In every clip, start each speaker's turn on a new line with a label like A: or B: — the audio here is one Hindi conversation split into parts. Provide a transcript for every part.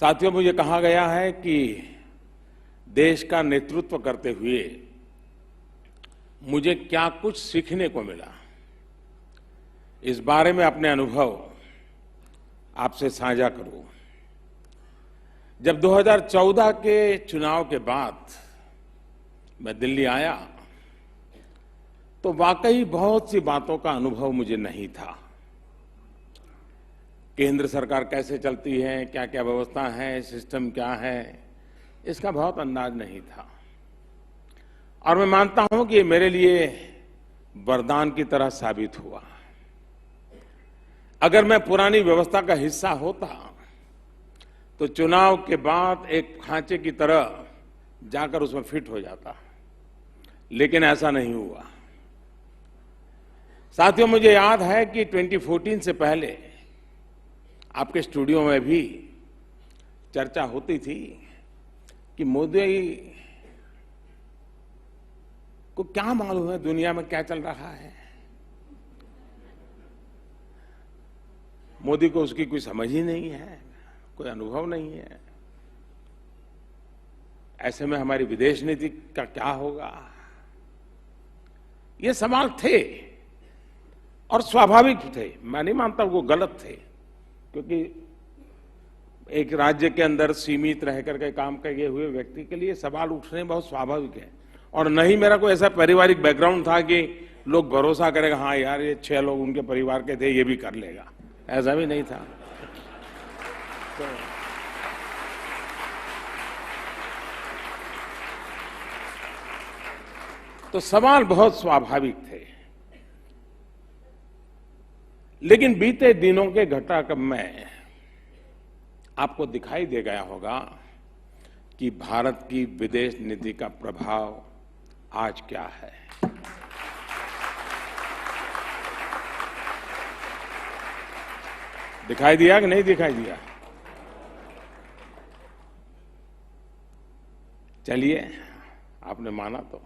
A: साथियों, मुझे कहा गया है कि देश का नेतृत्व करते हुए मुझे क्या कुछ सीखने को मिला, इस बारे में अपने अनुभव आपसे साझा करूं। जब 2014 के चुनाव के बाद मैं दिल्ली आया तो वाकई बहुत सी बातों का अनुभव मुझे नहीं था। केंद्र सरकार कैसे चलती है, क्या क्या व्यवस्था है, सिस्टम क्या है, इसका बहुत अंदाज नहीं था। और मैं मानता हूं कि ये मेरे लिए वरदान की तरह साबित हुआ। अगर मैं पुरानी व्यवस्था का हिस्सा होता तो चुनाव के बाद एक खांचे की तरह जाकर उसमें फिट हो जाता, लेकिन ऐसा नहीं हुआ। साथियों, मुझे याद है कि 2014 से पहले आपके स्टूडियो में भी चर्चा होती थी कि मोदी को क्या मालूम है दुनिया में क्या चल रहा है। मोदी को उसकी कोई समझ ही नहीं है, कोई अनुभव नहीं है। ऐसे में हमारी विदेश नीति का क्या होगा? ये सवाल थे और स्वाभाविक थे। मैं नहीं मानता वो गलत थे, क्योंकि एक राज्य के अंदर सीमित रह करके काम किए हुए व्यक्ति के लिए सवाल उठने बहुत स्वाभाविक है। और नहीं मेरा कोई ऐसा पारिवारिक बैकग्राउंड था कि लोग भरोसा करेगा, हाँ यार ये 6 लोग उनके परिवार के थे, ये भी कर लेगा, ऐसा भी नहीं था। तो सवाल बहुत स्वाभाविक थे। लेकिन बीते दिनों के घटनाक्रम में आपको दिखाई दे गया होगा कि भारत की विदेश नीति का प्रभाव आज क्या है। दिखाई दिया कि नहीं दिखाई दिया? चलिए, आपने माना तो।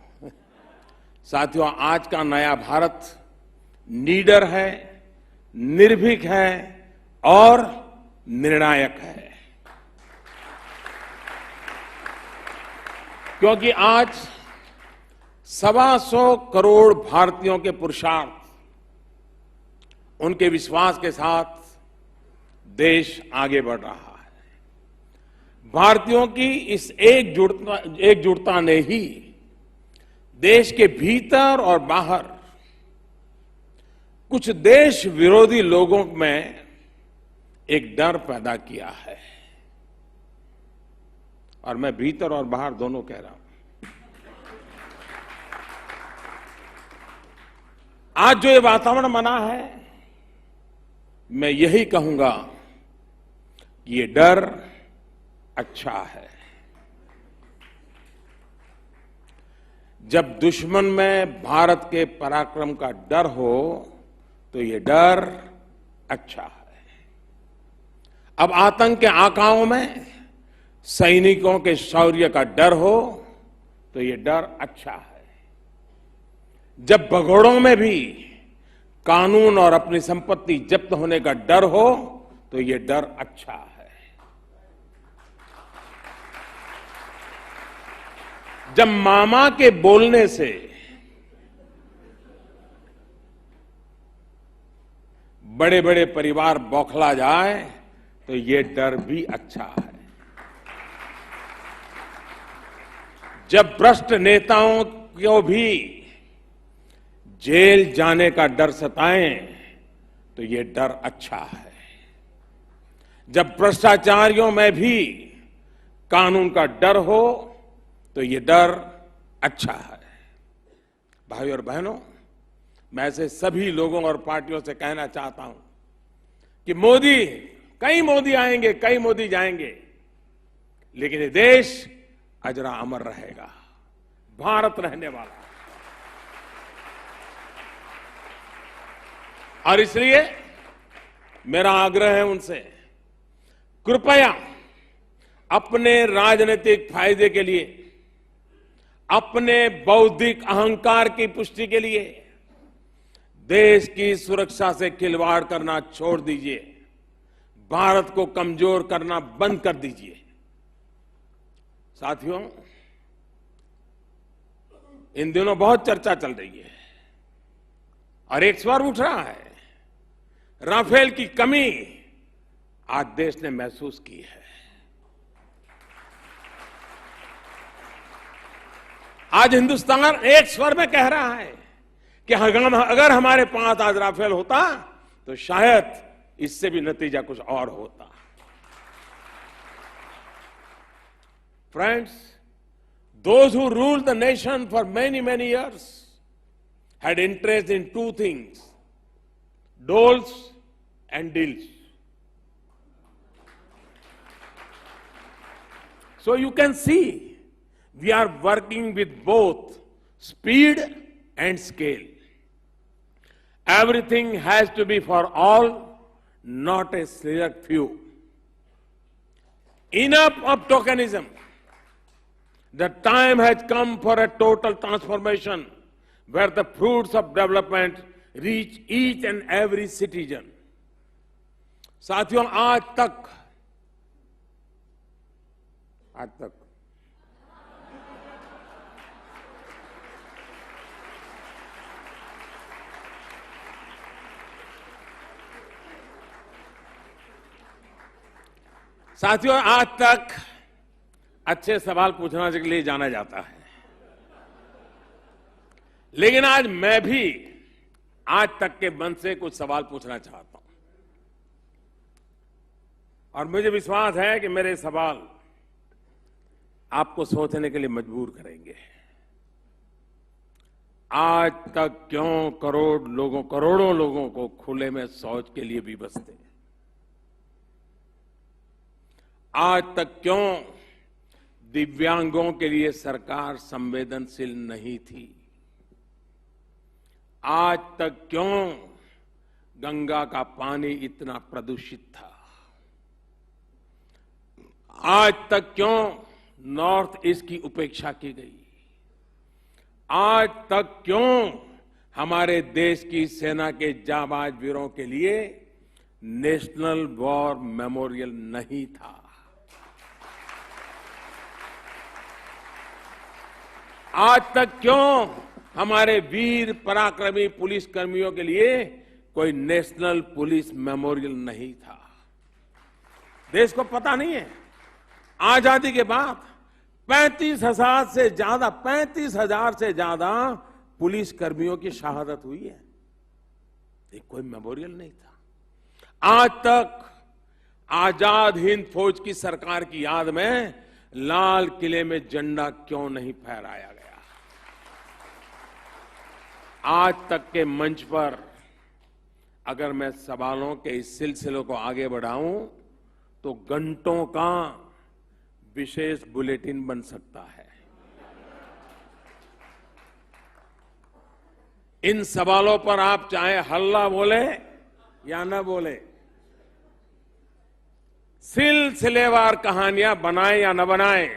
A: साथियों, आज का नया भारत नीडर है, निर्भीक है और निर्णायक है। क्योंकि आज 125 करोड़ भारतीयों के पुरुषार्थ, उनके विश्वास के साथ देश आगे बढ़ रहा है। भारतीयों की इस एकजुटता ने ही देश के भीतर और बाहर कुछ देश विरोधी लोगों में एक डर पैदा किया है। और मैं भीतर और बाहर दोनों कह रहा हूं। आज जो ये वातावरण बना है, मैं यही कहूंगा कि ये डर अच्छा है। जब दुश्मन में भारत के पराक्रम का डर हो तो ये डर अच्छा है। अब आतंक के आकाओं में सैनिकों के शौर्य का डर हो तो ये डर अच्छा है। जब भगोड़ों में भी कानून और अपनी संपत्ति जब्त होने का डर हो तो ये डर अच्छा है। जब मामा के बोलने से बड़े बड़े परिवार बौखला जाए तो ये डर भी अच्छा है। जब भ्रष्ट नेताओं को भी जेल जाने का डर सताए तो ये डर अच्छा है। जब भ्रष्टाचारियों में भी कानून का डर हो तो ये डर अच्छा है। भाइयों और बहनों, मैं ऐसे सभी लोगों और पार्टियों से कहना चाहता हूं कि मोदी, कई मोदी आएंगे, कई मोदी जाएंगे, लेकिन ये देश अजरा अमर रहेगा, भारत रहने वाला। और इसलिए मेरा आग्रह है उनसे, कृपया अपने राजनीतिक फायदे के लिए, अपने बौद्धिक अहंकार की पुष्टि के लिए देश की सुरक्षा से खिलवाड़ करना छोड़ दीजिए। भारत को कमजोर करना बंद कर दीजिए। साथियों, इन दिनों बहुत चर्चा चल रही है और एक स्वर उठ रहा है, राफेल की कमी आज देश ने महसूस की है। आज हिंदुस्तान एक स्वर में कह रहा है कि अगर हमारे पास आज राफेल होता तो शायद इससे भी नतीजा कुछ और होता। Friends, those who ruled the nation for many, many years had interest in two things: doles and deals. So you can see, we are working with both speed and scale. Everything has to be for all, not a select few. Enough of tokenism. The time has come for a total transformation where the fruits of development reach each and every citizen. साथियों, आज तक अच्छे सवाल पूछने के लिए जाना जाता है, लेकिन आज मैं भी आज तक के मन से कुछ सवाल पूछना चाहता हूं और मुझे विश्वास है कि मेरे सवाल आपको सोचने के लिए मजबूर करेंगे। आज तक क्यों करोड़ों लोगों को खुले में शौच के लिए भी बसते? आज तक क्यों दिव्यांगों के लिए सरकार संवेदनशील नहीं थी? आज तक क्यों गंगा का पानी इतना प्रदूषित था? आज तक क्यों नॉर्थ ईस्ट की उपेक्षा की गई? आज तक क्यों हमारे देश की सेना के जाबाज वीरों के लिए नेशनल वॉर मेमोरियल नहीं था? आज तक क्यों हमारे वीर पराक्रमी पुलिस कर्मियों के लिए कोई नेशनल पुलिस मेमोरियल नहीं था? देश को पता नहीं है, आजादी के बाद 35,000 से ज्यादा पुलिस कर्मियों की शहादत हुई है। एक कोई मेमोरियल नहीं था। आज तक आजाद हिंद फौज की सरकार की याद में लाल किले में झंडा क्यों नहीं फहराया गया? आज तक के मंच पर अगर मैं सवालों के इस सिलसिले को आगे बढ़ाऊं तो घंटों का विशेष बुलेटिन बन सकता है। इन सवालों पर आप चाहे हल्ला बोले या न बोले, सिलसिलेवार कहानियां बनाएं या न बनाएं,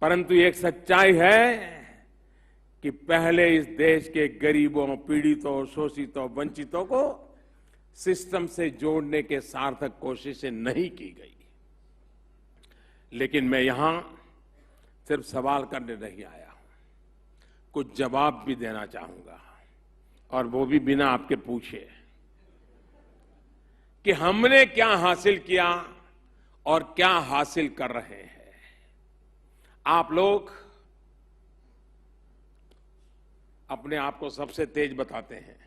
A: परंतु एक सच्चाई है कि पहले इस देश के गरीबों, पीड़ितों, शोषितों, वंचितों को सिस्टम से जोड़ने के सार्थक कोशिशें नहीं की गई। लेकिन मैं यहां सिर्फ सवाल करने नहीं आया हूं, कुछ जवाब भी देना चाहूंगा, और वो भी बिना आपके पूछे कि हमने क्या हासिल किया और क्या हासिल कर रहे हैं। आप लोग अपने आप को सबसे तेज बताते हैं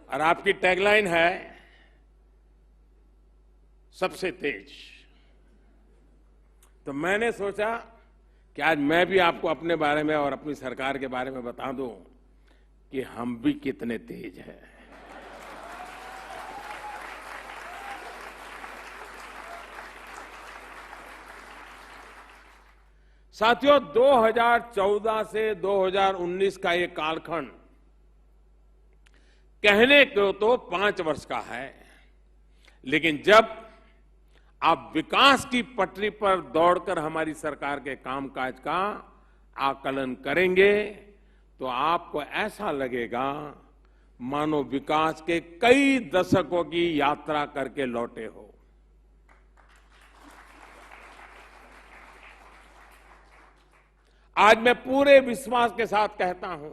A: और आपकी टैगलाइन है सबसे तेज। तो मैंने सोचा कि आज मैं भी आपको अपने बारे में और अपनी सरकार के बारे में बता दूं कि हम भी कितने तेज हैं। साथियों, 2014 से 2019 का ये कालखंड कहने को तो 5 वर्ष का है, लेकिन जब आप विकास की पटरी पर दौड़कर हमारी सरकार के कामकाज का आकलन करेंगे तो आपको ऐसा लगेगा मानव विकास के कई दशकों की यात्रा करके लौटे हो। आज मैं पूरे विश्वास के साथ कहता हूं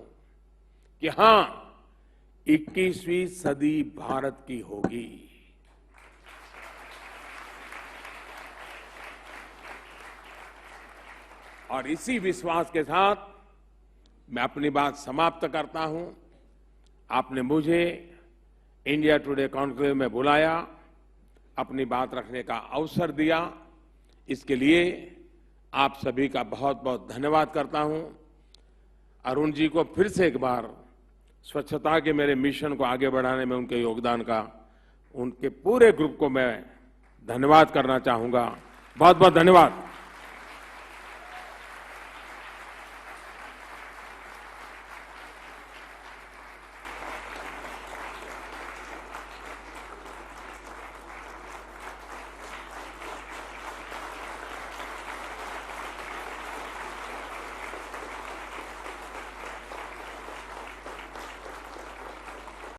A: कि हां, 21वीं सदी भारत की होगी। और इसी विश्वास के साथ मैं अपनी बात समाप्त करता हूं। आपने मुझे इंडिया टुडे कॉन्क्लेव में बुलाया, अपनी बात रखने का अवसर दिया, इसके लिए आप सभी का बहुत बहुत धन्यवाद करता हूं। अरुण जी को फिर से एक बार स्वच्छता के मेरे मिशन को आगे बढ़ाने में उनके योगदान का, उनके पूरे ग्रुप को मैं धन्यवाद करना चाहूंगा। बहुत बहुत धन्यवाद।